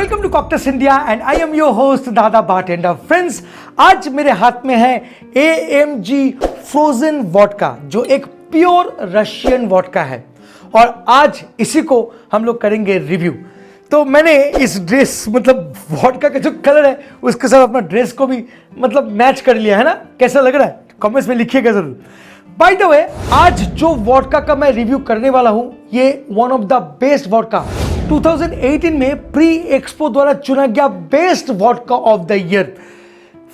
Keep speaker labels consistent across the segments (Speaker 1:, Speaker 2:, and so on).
Speaker 1: Welcome to cocktails India and I am your host Dada bartender. Friends, आज मेरे हाथ में है AMG फ्रोजन वोडका, जो एक प्योर रशियन वोडका है और आज इसी को हम लोग करेंगे रिव्यू। तो मैंने इस ड्रेस मतलब वोडका का जो कलर है उसके साथ अपना ड्रेस को भी मतलब मैच कर लिया है ना। कैसा लग रहा है कमेंट्स में लिखिएगा जरूर। बाय द वे, आज जो वोडका का मैं रिव्यू करने वाला हूं ये one of the best vodka 2018 में प्री एक्सपो द्वारा चुना गया best vodka of the year.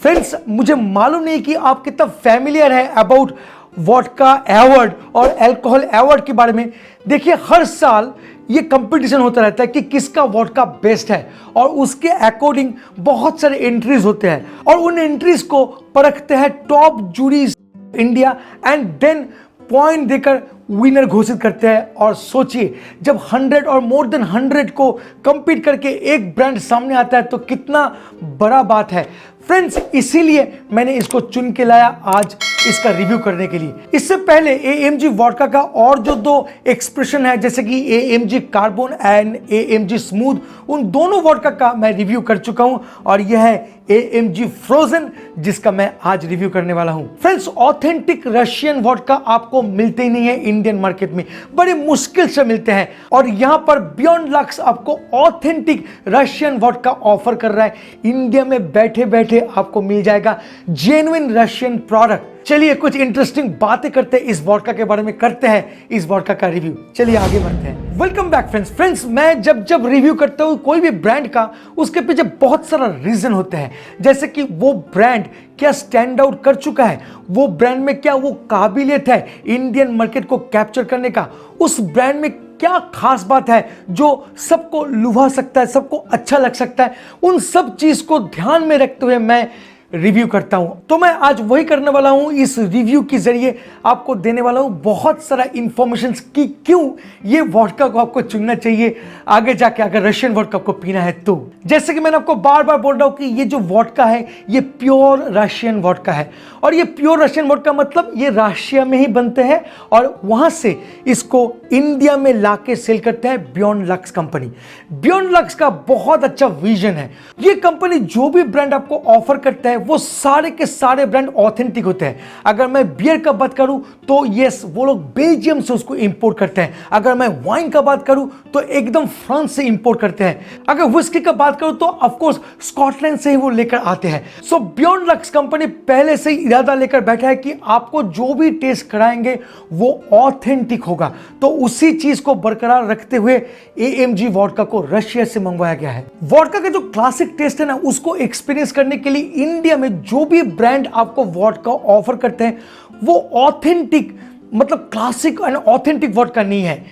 Speaker 1: Friends, मुझे मालूम नहीं कि आप कितना फैमिलियर है अबाउट वोडका अवार्ड और अल्कोहल अवार्ड के बारे में। देखिए, हर साल ये कंपटीशन होता रहता है कि किसका वोडका बेस्ट है और उसके अकॉर्डिंग बहुत सारे एंट्रीज होते हैं और उन एंट्रीज को परखते हैं top juries India and then point देकर विनर घोषित करते हैं। और सोचिए, जब 100 और मोर देन 100 को कंपीट करके एक ब्रांड सामने आता है तो कितना बड़ा बात है। फ्रेंड्स, इसीलिए मैंने इसको चुन के लाया आज इसका रिव्यू करने के लिए। इससे पहले AMG वोडका का और जो दो एक्सप्रेशन है जैसे कि AMG carbon and AMG smooth, उन दोनों वोडका का मैं रिव्यू कर चुका हूं और यह है AMG फ्रोजन जिसका मैं आज रिव्यू करने वाला हूं। फ्रेंड्स, ऑथेंटिक रशियन वोडका आपको मिलते ही नहीं है इंडियन मार्केट में, बड़े मुश्किल से मिलते हैं और यहां पर बियॉन्ड लक्स आपको ऑथेंटिक रशियन वोडका ऑफर कर रहा है। इंडिया में बैठे बैठे आपको मिल जाएगा जेन्युइन रशियन प्रोडक्ट। चलिए कुछ इंटरेस्टिंग बातें करते हैं इस वोडका के बारे में, करते हैं इस वोडका का रिव्यू। चलिए आगे बढ़ते हैं। Welcome back friends. मैं जब रिव्यू करता हूं कोई भी ब्रांड का, उसके पीछे बहुत सारा रीजन होते हैं, जैसे कि वो ब्रांड क्या स्टैंड आउट कर चुका है, वो ब्रांड में क्या वो काबिलियत है इंडियन मार्केट को कैप्चर करने का, उस ब्रांड में क्या खास बात है जो सबको लुभा सकता है, सबको अच्छा लग सकता है। उन सब चीज को ध्यान में रखते हुए मैं रिव्यू करता हूं। तो मैं आज वही करने वाला हूं। इस रिव्यू के जरिए आपको देने वाला हूं बहुत सारा इंफॉर्मेशन कि क्यों ये वोडका को आपको चुनना चाहिए आगे जाके अगर रशियन वोडका को पीना है तो। जैसे कि मैंने आपको बार बार बोल रहा हूं कि ये जो वोडका है ये प्योर रशियन वोडका है और ये प्योर रशियन वोडका मतलब ये रशिया में ही बनते हैं और वहां से इसको इंडिया में लाके सेल करते हैं beyond lux company. Beyond lux का बहुत अच्छा विजन है। ये कंपनी जो भी ब्रांड आपको ऑफर करता है वो सारे के सारे ब्रांड ऑथेंटिक होते हैं। अगर मैं बियर का बात करूं तो यस, वो लोग बेल्जियम से उसको इंपोर्ट करते हैं। अगर मैं वाइन का बात करूं तो एकदम फ्रांस से इंपोर्ट करते हैं। अगर व्हिस्की का बात करूं तो ऑफ कोर्स स्कॉटलैंड से ही वो लेकर आते हैं। सो बियॉन्ड लक्स कंपनी पहले से ही इरादा लेकर बैठा है कि आपको जो भी टेस्ट कराएंगे वो ऑथेंटिक होगा। तो उसी चीज को बरकरार रखते हुए AMG वोडका को रशिया से मंगवाया गया है। वोडका का जो क्लासिक टेस्ट है ना, उसको एक्सपीरियंस करने के लिए इंडिया में जो भी ब्रांड आपको वोडका ऑफर करते हैं वो ऑथेंटिक मतलब क्लासिक एंड ऑथेंटिक वोडका नहीं है।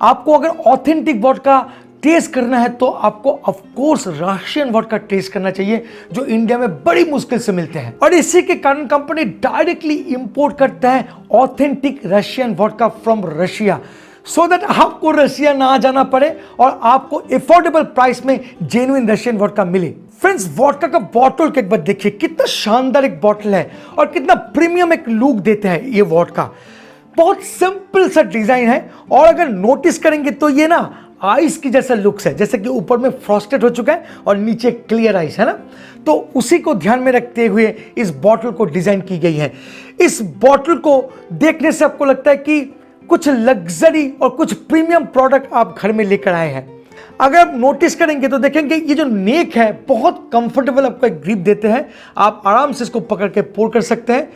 Speaker 1: आपको अगर ऑथेंटिक वोडका टेस्ट करना है तो आपको of course Russian vodka taste करना चाहिए जो इंडिया में बड़ी मुश्किल से मिलते हैं और इसी के कारण कंपनी डायरेक्टली इंपोर्ट करता है authentic Russian vodka from Russia, so that आपको रशिया ना जाना पड़े और आपको अफोर्डेबल प्राइस में जेन्युइन रशियन वोडका मिले। फ्रेंड्स, वोडका का बॉटल के एक बार देखिए, कितना शानदार एक बॉटल है और कितना प्रीमियम एक लुक देते हैं ये वोडका। बहुत सिंपल सा डिजाइन है और अगर नोटिस करेंगे तो ये ना आइस की जैसा लुक्स है, जैसे कि ऊपर में फ्रॉस्टेड हो चुका है और नीचे क्लियर आइस है ना। तो उसी को ध्यान में रखते हुए इस बॉटल को डिजाइन की गई है। इस बॉटल को देखने से आपको लगता है कि कुछ लग्जरी और कुछ प्रीमियम प्रोडक्ट आप घर में लेकर आए हैं। अगर आप नोटिस करेंगे तो देखेंगे ये जो नेक है बहुत कंफर्टेबल आपको एक ग्रिप देते हैं। आप आराम से इसको पकड़ के पोर कर सकते हैं।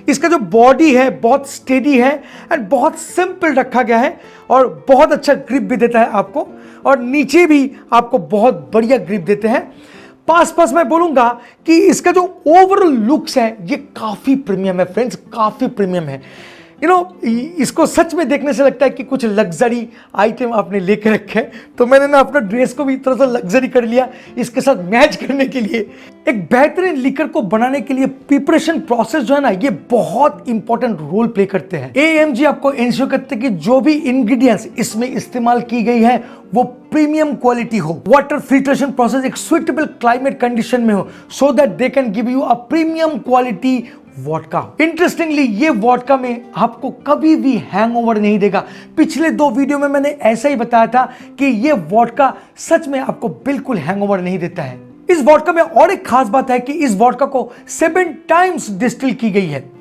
Speaker 1: इसका जो बॉडी है बहुत स्टेडी है एंड बहुत सिंपल रखा गया है और बहुत अच्छा ग्रिप भी देता है आपको और नीचे भी आपको बहुत बढ़िया ग्रिप देते हैं। पास मैं बोलूंगा कि इसका जो ओवरऑल लुक्स है ये काफी प्रीमियम है फ्रेंड्स, काफी प्रीमियम है। इसको सच में देखने से लगता है कि कुछ लग्जरी आइटम आपने लेकर रखे हैं। तो मैंने ना अपना ड्रेस को भी थोड़ा सा लग्जरी कर लिया इसके साथ मैच करने के लिए। एक बेहतरीन लिकर को बनाने के लिए प्रिपरेशन प्रोसेस जो है ना, ये बहुत इंपॉर्टेंट रोल प्ले करते हैं। AMG आपको इंश्योर करते हैं कि जो भी इंग्रेडिएंट्स इसमें इस्तेमाल की गई है वो प्रीमियम क्वालिटी हो, वाटर फिल्ट्रेशन प्रोसेस एक सुइटेबल क्लाइमेट कंडीशन में हो, so that they can give you a premium quality vodka. Interestingly ये वोडका में आपको कभी भी हैंगओवर नहीं देगा। पिछले 2 वीडियो में मैंने ऐसा ही बताया था कि ये वोडका सच में आपको बिल्कुल हैंगओवर नहीं देता है। इस वोडका में और एक खास बात है कि इस वोडका को 7 टाइम्स डिस्टिल की गई है।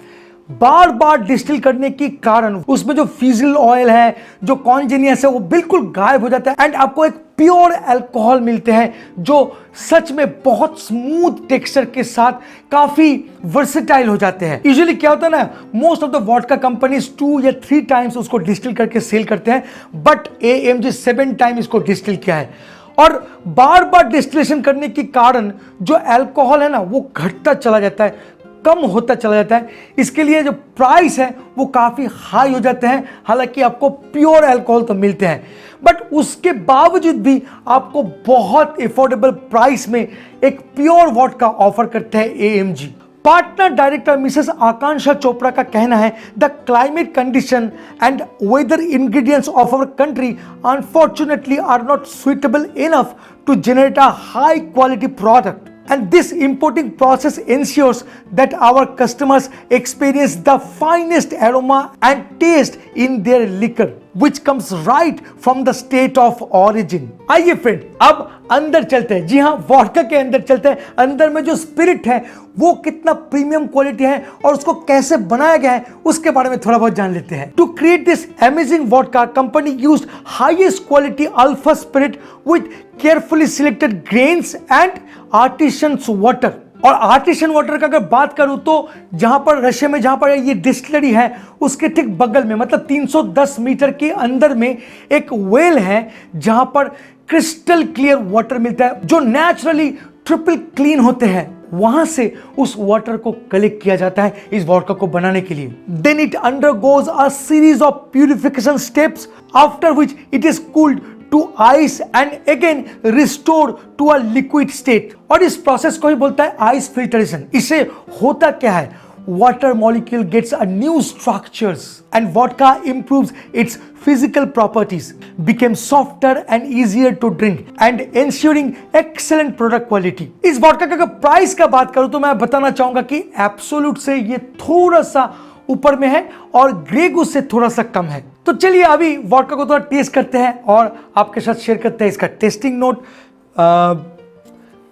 Speaker 1: बार बार डिस्टिल करने के कारण उसमें जो फीजिल ऑयल है, जो कॉन्जेनियस है, वो बिल्कुल गायब हो जाता है एंड आपको एक प्योर अल्कोहल मिलते हैं जो सच में बहुत स्मूथ टेक्सचर के साथ काफी वर्सेटाइल हो जाते हैं। यूजुअली क्या होता है ना, most of the vodka companies 2 या 3 टाइम्स उसको डिस्टिल करके सेल करते हैं, बट AMG 7 टाइम इसको डिस्टिल किया है और बार बार डिस्टिलेशन करने के कारण जो अल्कोहल है ना वो घटता चला जाता है, कम होता चला जाता है। इसके लिए जो प्राइस है वो काफ़ी हाई हो जाते हैं। हालांकि आपको प्योर अल्कोहल तो मिलते हैं, बट उसके बावजूद भी आपको बहुत अफोर्डेबल प्राइस में एक प्योर वोडका ऑफर करते हैं AMG। Partner director Mrs Akanksha Chopra का कहना है, the climate condition and weather ingredients of our country unfortunately are not suitable enough to generate a high quality product. And this importing process ensures that our customers experience the finest aroma and taste in their liquor, which comes right from the state of origin. आइए friend, अब अंदर चलते हैं। जी हाँ, vodka के अंदर चलते हैं। अंदर में जो स्पिरिट है वो कितना प्रीमियम क्वालिटी है और उसको कैसे बनाया गया है उसके बारे में थोड़ा बहुत जान लेते हैं। To create this amazing vodka, company used highest quality alpha spirit with carefully selected grains and artisans water. और आर्टिशन वाटर का अगर बात करूं तो जहां पर रशिया में जहां पर ये डिस्टिलरी है उसके ठीक बगल में, मतलब 310 मीटर के अंदर में एक वेल है जहां पर क्रिस्टल क्लियर वाटर मिलता है जो नेचुरली ट्रिपल क्लीन होते हैं। वहां से उस वाटर को कलेक्ट किया जाता है इस वोडका को बनाने के लिए। Then it undergoes a series of purification steps after which it is cooled to ice and again restore to a liquid state. और इस प्रोसेस को ही बोलता है आइस फिल्ट्रेशन। इससे होता क्या है, water molecule gets a new structures and vodka improves its physical properties, became softer and easier to drink and ensuring excellent product quality. इस वोडका का अगर प्राइस का बात करूं तो मैं बताना चाहूंगा कि एब्सोल्यूट से ये थोड़ा सा ऊपर में है और ग्रे गूस से थोड़ा सा कम है। तो चलिए अभी वोडका को थोड़ा टेस्ट करते हैं और आपके साथ शेयर करते हैं इसका testing note.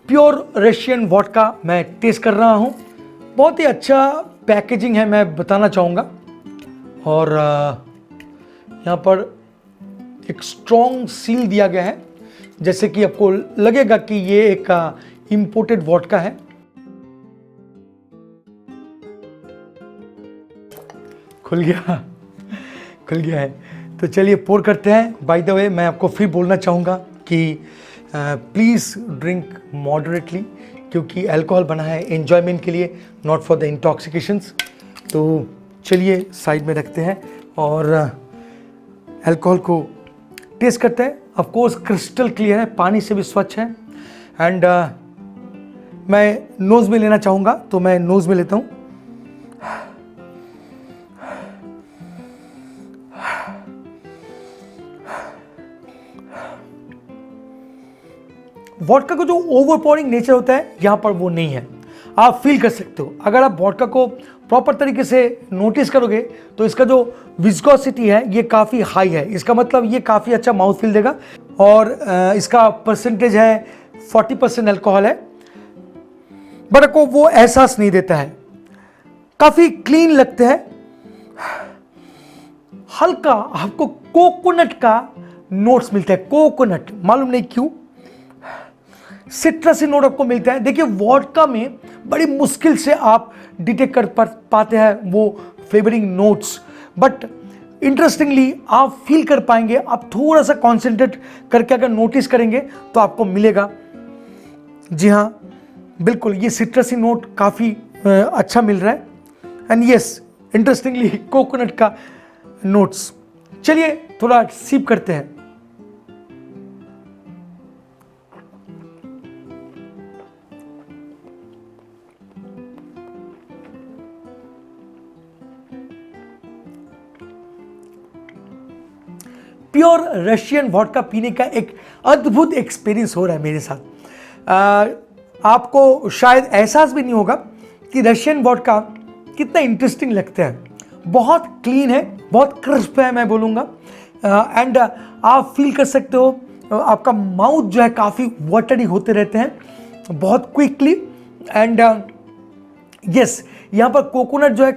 Speaker 1: Pure Russian vodka मैं टेस्ट कर रहा हूं। बहुत ही अच्छा पैकेजिंग है, मैं बताना चाहूंगा। और यहाँ पर एक स्ट्रॉन्ग सील दिया गया है, जैसे कि आपको लगेगा कि ये एक इंपोर्टेड वोडका है। खुल गया है। तो चलिए पोर करते हैं। बाय द वे मैं आपको फिर बोलना चाहूँगा कि प्लीज़ ड्रिंक मॉडरेटली, क्योंकि अल्कोहल बना है एन्जॉयमेंट के लिए, नॉट फॉर द इंटॉक्सिकेशंस। तो चलिए साइड में रखते हैं और अल्कोहल को टेस्ट करते हैं। ऑफ कोर्स क्रिस्टल क्लियर है, पानी से भी स्वच्छ है। एंड मैं नोज में लेना चाहूँगा, तो मैं नोज में लेता हूँ। वोडका का जो ओवरपोरिंग नेचर होता है यहाँ पर वो नहीं है, आप फील कर सकते हो। अगर आप वोडका को प्रॉपर तरीके से नोटिस करोगे तो इसका जो विस्कोसिटी है ये काफ़ी हाई है। इसका मतलब ये काफ़ी अच्छा माउथ फील देगा। और इसका परसेंटेज है 40% अल्कोहल है, बट आपको वो एहसास नहीं देता है। काफ़ी क्लीन लगते हैं। हल्का आपको कोकोनट का नोट्स मिलता है, कोकोनट, मालूम नहीं क्यों। सिट्रसी नोट आपको मिलता है। देखिए वोडका में बड़ी मुश्किल से आप डिटेक्ट कर पाते हैं वो फ्लेवरिंग नोट्स, बट इंटरेस्टिंगली आप फील कर पाएंगे। आप थोड़ा सा कॉन्सेंट्रेट करके अगर नोटिस करेंगे तो आपको मिलेगा। जी हाँ, बिल्कुल ये सिट्रसी नोट काफ़ी अच्छा मिल रहा है। एंड यस, इंटरेस्टिंगली कोकोनट का नोट्स। चलिए थोड़ा सिप करते हैं। प्योर रशियन वोडका पीने का एक अद्भुत एक्सपीरियंस हो रहा है मेरे साथ। आपको शायद एहसास भी नहीं होगा कि रशियन वोडका कितना इंटरेस्टिंग लगता है। बहुत क्लीन है, बहुत क्रिस्प है मैं बोलूँगा। एंड आप फील कर सकते हो आपका माउथ जो है काफ़ी वाटरी होते रहते हैं बहुत क्विकली। एंड यस, यहाँ पर कोकोनट जो है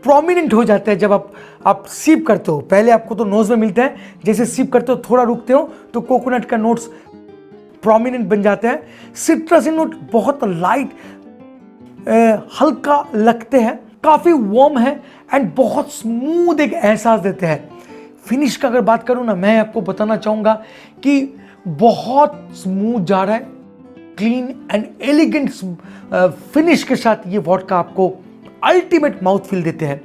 Speaker 1: प्रोमिनेंट हो जाता है जब आप सीप करते हो। पहले आपको तो नोज में मिलता है, जैसे सीप करते हो थोड़ा रुकते हो तो कोकोनट का नोट्स प्रोमिनेंट बन जाते हैं। सिट्रसी नोट बहुत लाइट हल्का लगते हैं, काफ़ी वार्म है एंड बहुत स्मूथ एक एहसास देते हैं। फिनिश का अगर बात करूँ ना, मैं आपको बताना चाहूँगा कि बहुत स्मूथ जा रहा है, क्लीन एंड एलिगेंट फिनिश के साथ ये वोडका आपको अल्टीमेट माउथ फील देते हैं।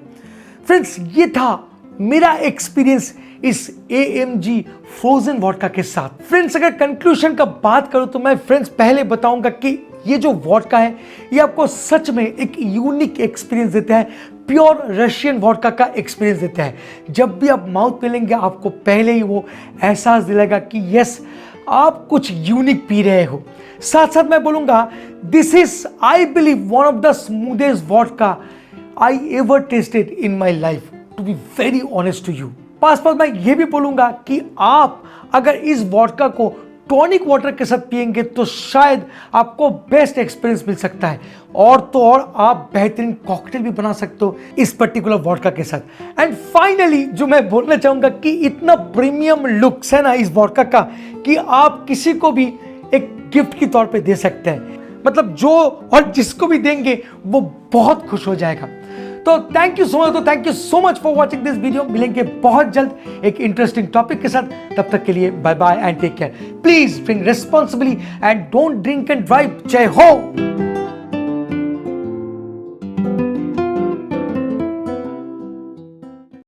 Speaker 1: फ्रेंड्स, ये था मेरा एक्सपीरियंस इस AMG फ्रोजन वोडका के साथ। फ्रेंड्स, अगर कंक्लूजन का बात करूं तो मैं फ्रेंड्स पहले बताऊंगा कि ये जो वोडका है ये आपको सच में एक यूनिक एक्सपीरियंस देता है, प्योर रशियन वोडका का एक्सपीरियंस देता है। जब भी आप माउथ पे लेंगे आपको पहले ही वो एहसास दिलाएगा कि यस, आप कुछ यूनिक पी रहे हो। साथ साथ मैं बोलूंगा this is I believe one of the smoothest vodka I ever tested in my life, to be very honest to you. पास मैं ये भी बोलूंगा कि आप अगर इस वोडका को टॉनिक वाटर के साथ पिएंगे तो शायद आपको बेस्ट एक्सपीरियंस मिल सकता है, और तो और आप बेहतरीन कॉकटेल भी बना सकते हो इस पर्टिकुलर वोडका के साथ। एंड फाइनली जो मैं बोलना चाहूंगा कि इतना प्रीमियम लुक्स है ना इस वोडका का कि आप किसी को भी एक गिफ्ट के तौर पे दे सकते हैं। मतलब जो और जिसको भी देंगे वो बहुत खुश हो जाएगा। तो thank you so much for watching this video. मिलेंगे बहुत जल्द एक इंटरेस्टिंग टॉपिक के साथ, तब तक के लिए bye bye and take care. Please drink responsibly and don't drink and drive. जय हो।